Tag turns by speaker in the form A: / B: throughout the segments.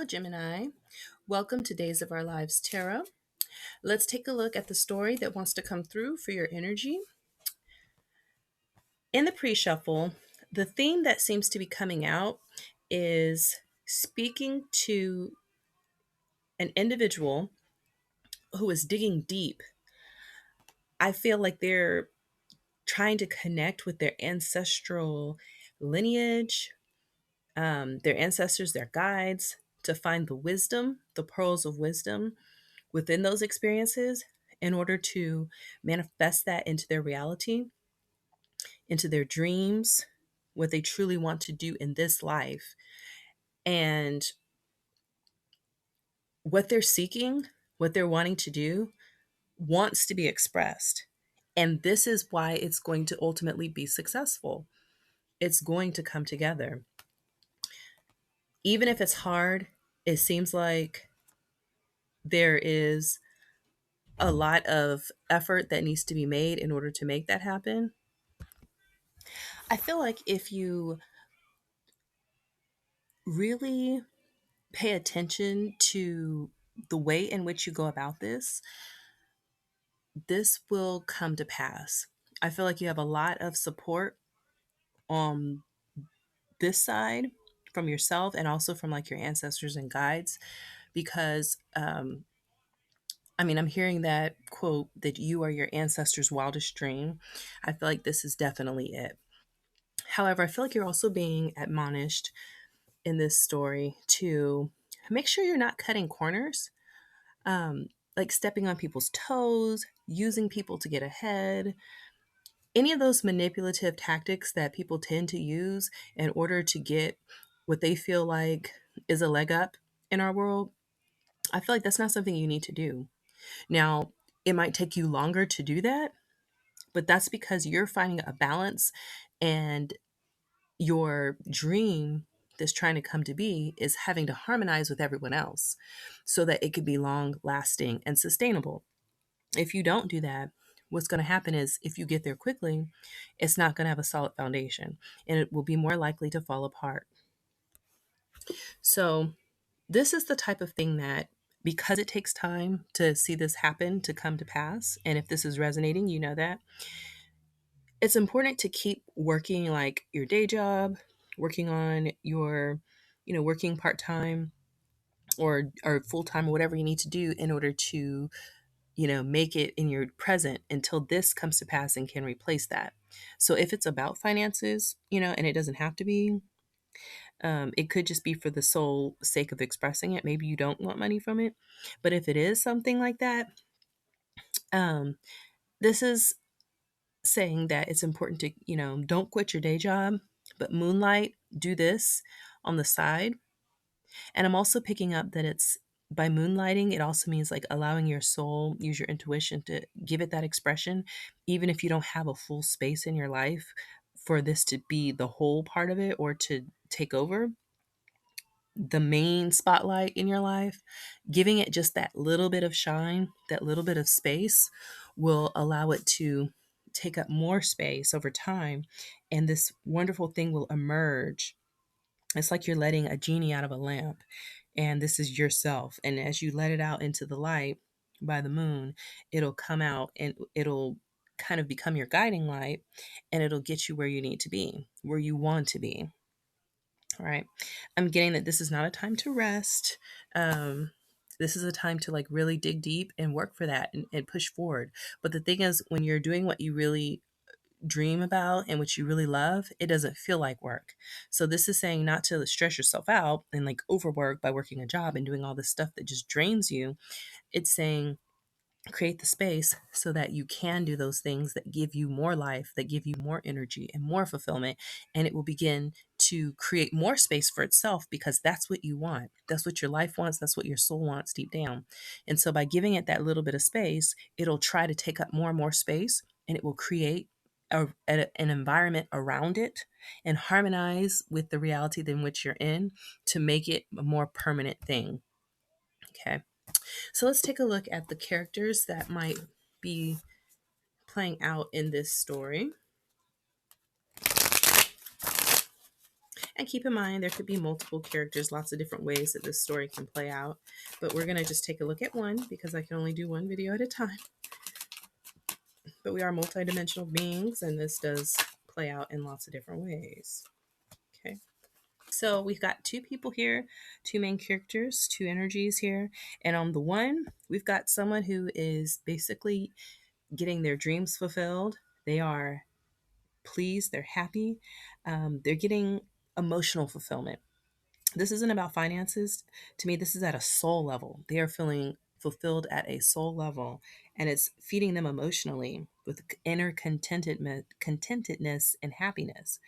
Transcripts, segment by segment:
A: Hello, Gemini. Welcome to Days of Our Lives Tarot. Let's take a look at the story that wants to come through for your energy. In the pre shuffle, the theme that seems to be coming out is speaking to an individual who is digging deep. I feel like they're trying to connect with their ancestral lineage, their ancestors, their guides, to find the wisdom, the pearls of wisdom within those experiences in order to manifest that into their reality, into their dreams, what they truly want to do in this life. And what they're seeking, what they're wanting to do, wants to be expressed. And this is why it's going to ultimately be successful. It's going to come together. Even if it's hard, it seems like there is a lot of effort that needs to be made in order to make that happen. I feel like if you really pay attention to the way in which you go about this will come to pass. I feel like you have a lot of support on this side from yourself and also from like your ancestors and guides because I'm hearing that quote that you are your ancestors' wildest dream. I feel like this is definitely it. However, I feel like you're also being admonished in this story to make sure you're not cutting corners, like stepping on people's toes, using people to get ahead, any of those manipulative tactics that people tend to use in order to get what they feel like is a leg up in our world. I feel like that's not something you need to do. Now, it might take you longer to do that, but that's because you're finding a balance and your dream that's trying to come to be is having to harmonize with everyone else so that it could be long lasting and sustainable. If you don't do that, what's going to happen is if you get there quickly, it's not going to have a solid foundation and it will be more likely to fall apart. So, this is the type of thing that because it takes time to see this happen, to come to pass, and if this is resonating, you know that it's important to keep working like your day job, working on your, working part time or full time or whatever you need to do in order to, make it in your present until this comes to pass and can replace that. So if it's about finances, and it doesn't have to be, it could just be for the sole sake of expressing it. Maybe you don't want money from it, but if it is something like that, um, this is saying that it's important to, don't quit your day job, but moonlight, do this on the side. And I'm also picking up that it's by moonlighting, it also means like allowing your soul, use your intuition to give it that expression, even if you don't have a full space in your life for this to be the whole part of it or to take over the main spotlight in your life. Giving it just that little bit of shine, that little bit of space will allow it to take up more space over time. And this wonderful thing will emerge. It's like you're letting a genie out of a lamp, and this is yourself. And as you let it out into the light by the moon, it'll come out and it'll kind of become your guiding light, and it'll get you where you need to be, where you want to be. All right. I'm getting that this is not a time to rest. This is a time to like really dig deep and work for that and push forward. But the thing is, when you're doing what you really dream about and what you really love, it doesn't feel like work. So this is saying not to stress yourself out and like overwork by working a job and doing all this stuff that just drains you. It's saying create the space so that you can do those things that give you more life, that give you more energy and more fulfillment, and it will begin to create more space for itself because that's what you want. That's what your life wants, that's what your soul wants deep down. And so by giving it that little bit of space, it'll try to take up more and more space, and it will create an environment around it and harmonize with the reality in which you're in to make it a more permanent thing. Okay. So let's take a look at the characters that might be playing out in this story. And keep in mind, there could be multiple characters, lots of different ways that this story can play out. But we're going to just take a look at one because I can only do one video at a time. But we are multidimensional beings, and this does play out in lots of different ways. Okay. So we've got two people here, two main characters, two energies here. And on the one, we've got someone who is basically getting their dreams fulfilled. They are pleased, they're happy, they're getting emotional fulfillment. This isn't about finances. To me, this is at a soul level. They are feeling fulfilled at a soul level, and it's feeding them emotionally with inner contentedness and happiness.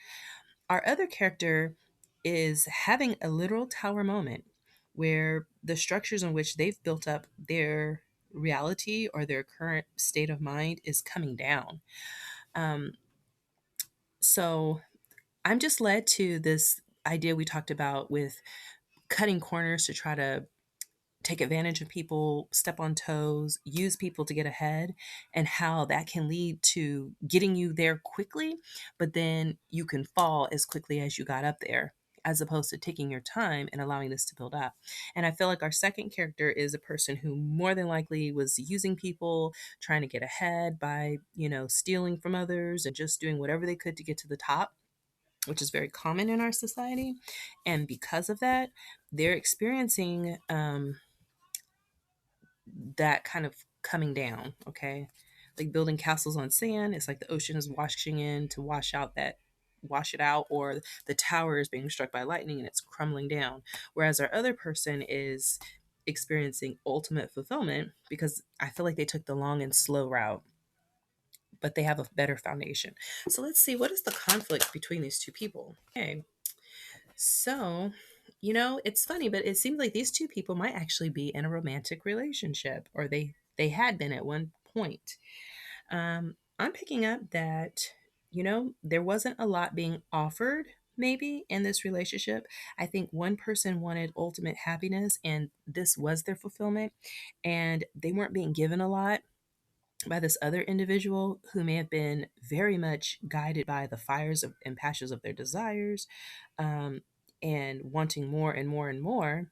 A: Our other character is having a literal tower moment where the structures in which they've built up their reality or their current state of mind is coming down. Um, so I'm just led to this idea we talked about with cutting corners to try to take advantage of people, step on toes, use people to get ahead, and how that can lead to getting you there quickly, but then you can fall as quickly as you got up there, as opposed to taking your time and allowing this to build up. And I feel like our second character is a person who more than likely was using people, trying to get ahead by, stealing from others and just doing whatever they could to get to the top, which is very common in our society. And because of that, they're experiencing that kind of coming down, okay? Like building castles on sand. It's like the ocean is washing in to wash it out, or the tower is being struck by lightning and it's crumbling down. Whereas our other person is experiencing ultimate fulfillment because I feel like they took the long and slow route, but they have a better foundation. So let's see, what is the conflict between these two people? Okay. So, it's funny, but it seems like these two people might actually be in a romantic relationship, or they had been at one point. I'm picking up that there wasn't a lot being offered maybe in this relationship. I think one person wanted ultimate happiness, and this was their fulfillment, and they weren't being given a lot by this other individual who may have been very much guided by the fires and passions of their desires, um, and wanting more and more and more,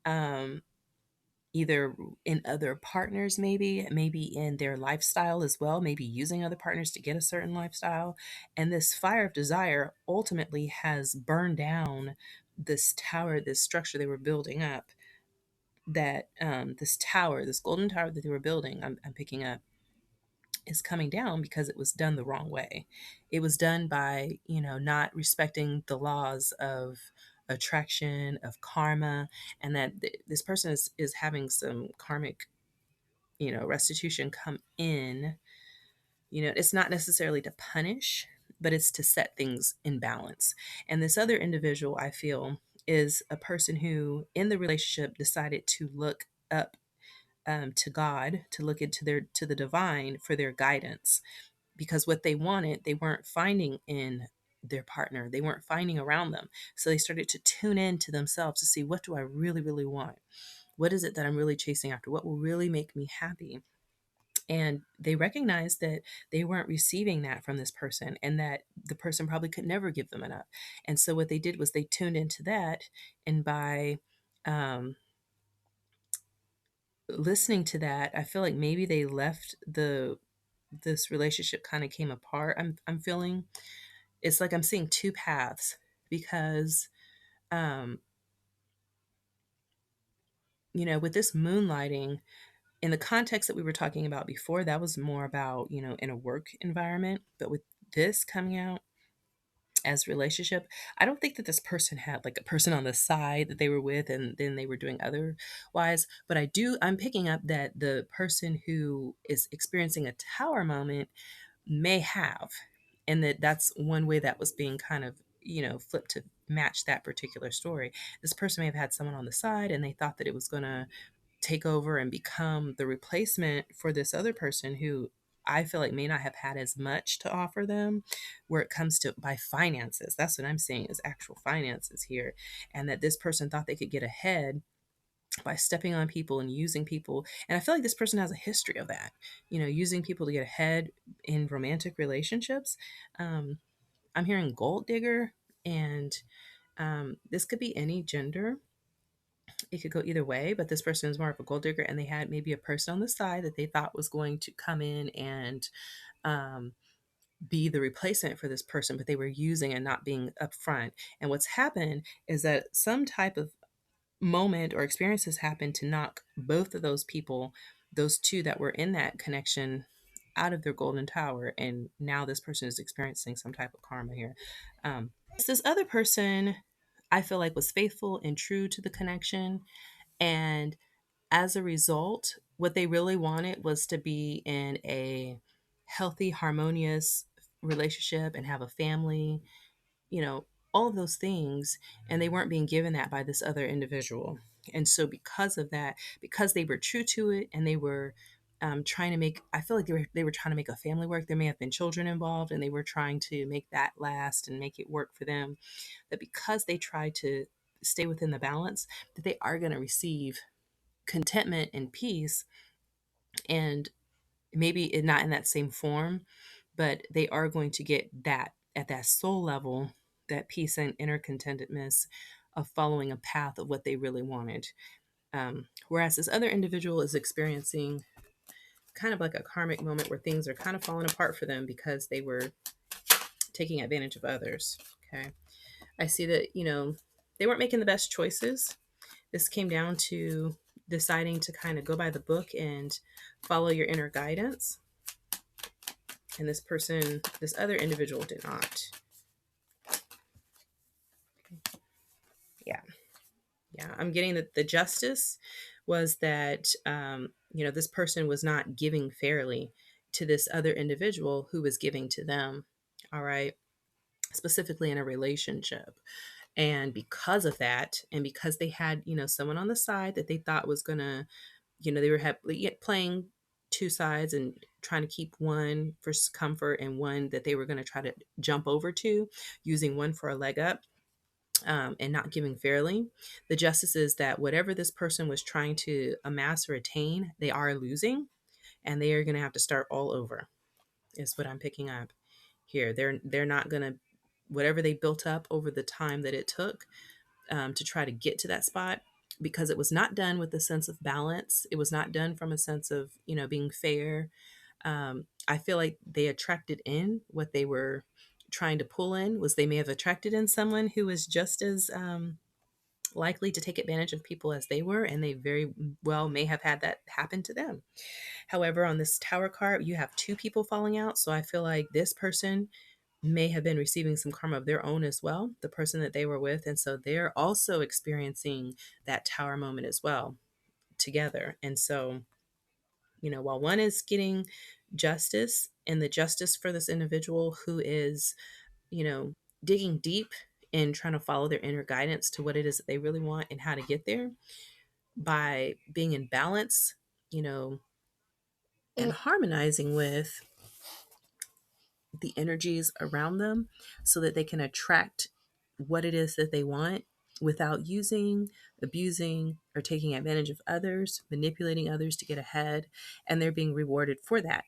A: um, either in other partners, maybe in their lifestyle as well, maybe using other partners to get a certain lifestyle. And this fire of desire ultimately has burned down this tower, this structure they were building up. That this tower, this golden tower that they were building, I'm picking up, is coming down because it was done the wrong way. It was done by, not respecting the laws of attraction, of karma, and that this person is having some karmic, restitution come in. It's not necessarily to punish, but it's to set things in balance. And this other individual, I feel, is a person who in the relationship decided to look up, to God, to look into to the divine for their guidance, because what they wanted, they weren't finding in their partner. They weren't finding around them. So they started to tune in to themselves to see, what do I really, really want? What is it that I'm really chasing after? What will really make me happy? And they recognized that they weren't receiving that from this person, and that the person probably could never give them enough. And so what they did was they tuned into that. And by listening to that, I feel like maybe they left this relationship, kind of came apart. I'm feeling it's like I'm seeing two paths, because um with this moonlighting, in the context that we were talking about before, that was more about, in a work environment. But with this coming out as relationship, I don't think that this person had like a person on the side that they were with and then they were doing otherwise. But I'm picking up that the person who is experiencing a tower moment may have, and that's one way that was being kind of, flipped to match that particular story. This person may have had someone on the side, and they thought that it was going to take over and become the replacement for this other person who I feel like may not have had as much to offer them where it comes to by finances. That's what I'm saying, is actual finances here. And that this person thought they could get ahead by stepping on people and using people. And I feel like this person has a history of that, using people to get ahead in romantic relationships. I'm hearing gold digger, and This could be any gender. It could go either way, but this person is more of a gold digger, and they had maybe a person on the side that they thought was going to come in and um, be the replacement for this person, but they were using and not being upfront. And what's happened is that some type of moment or experiences happened to knock both of those people, those two that were in that connection, out of their golden tower. And now this person is experiencing some type of karma here. This other person, I feel like, was faithful and true to the connection. And as a result, what they really wanted was to be in a healthy, harmonious relationship and have a family, you know, all of those things. And they weren't being given that by this other individual. And so, because of that, because they were true to it and they were trying to make, I feel like they were trying to make a family work. There may have been children involved, and they were trying to make that last and make it work for them. That because they try to stay within the balance, that they are going to receive contentment and peace, and maybe not in that same form, but they are going to get that at that soul level, that peace and inner contentedness of following a path of what they really wanted. Whereas this other individual is experiencing kind of like a karmic moment where things are kind of falling apart for them because they were taking advantage of others. Okay. I see that, they weren't making the best choices. This came down to deciding to kind of go by the book and follow your inner guidance. And this other individual did not. Yeah. Yeah. I'm getting that the justice was that, this person was not giving fairly to this other individual who was giving to them. All right. Specifically in a relationship. And because of that, and because they had, someone on the side that they thought was going to, they were playing two sides and trying to keep one for comfort and one that they were going to try to jump over to, using one for a leg up, and not giving fairly. The justice is that whatever this person was trying to amass or attain, they are losing, and they are going to have to start all over, is what I'm picking up here. They're not going to, whatever they built up over the time that it took to try to get to that spot, because it was not done with a sense of balance. It was not done from a sense of, being fair. I feel like they attracted in what they were trying to pull in, was they may have attracted in someone who was just as likely to take advantage of people as they were, and they very well may have had that happen to them. However, on this tower card, you have two people falling out. So I feel like this person may have been receiving some karma of their own as well, the person that they were with. And so they're also experiencing that tower moment as well together. And so, while one is getting justice, and the justice for this individual who is, digging deep and trying to follow their inner guidance to what it is that they really want and how to get there by being in balance, and harmonizing with the energies around them so that they can attract what it is that they want without using, abusing, or taking advantage of others, manipulating others to get ahead, and they're being rewarded for that.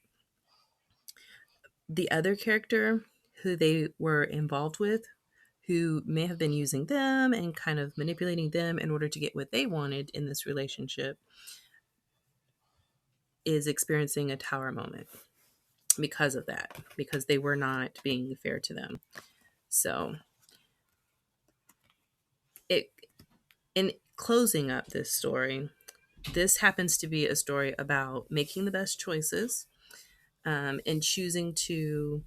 A: The other character who they were involved with, who may have been using them and kind of manipulating them in order to get what they wanted in this relationship, is experiencing a tower moment because of that, because they were not being fair to them. So in closing up this story, this happens to be a story about making the best choices, and choosing to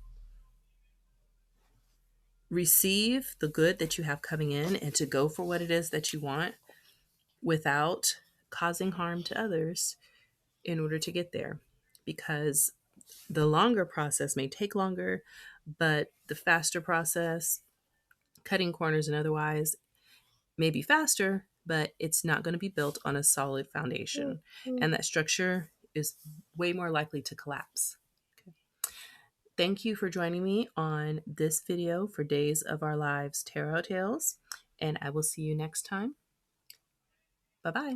A: receive the good that you have coming in and to go for what it is that you want without causing harm to others in order to get there. Because the longer process may take longer, but the faster process, cutting corners and otherwise, may be faster, but it's not going to be built on a solid foundation. And that structure is way more likely to collapse. Okay. Thank you for joining me on this video for Days of Our Lives Tarot Tales, and I will see you next time. Bye-bye.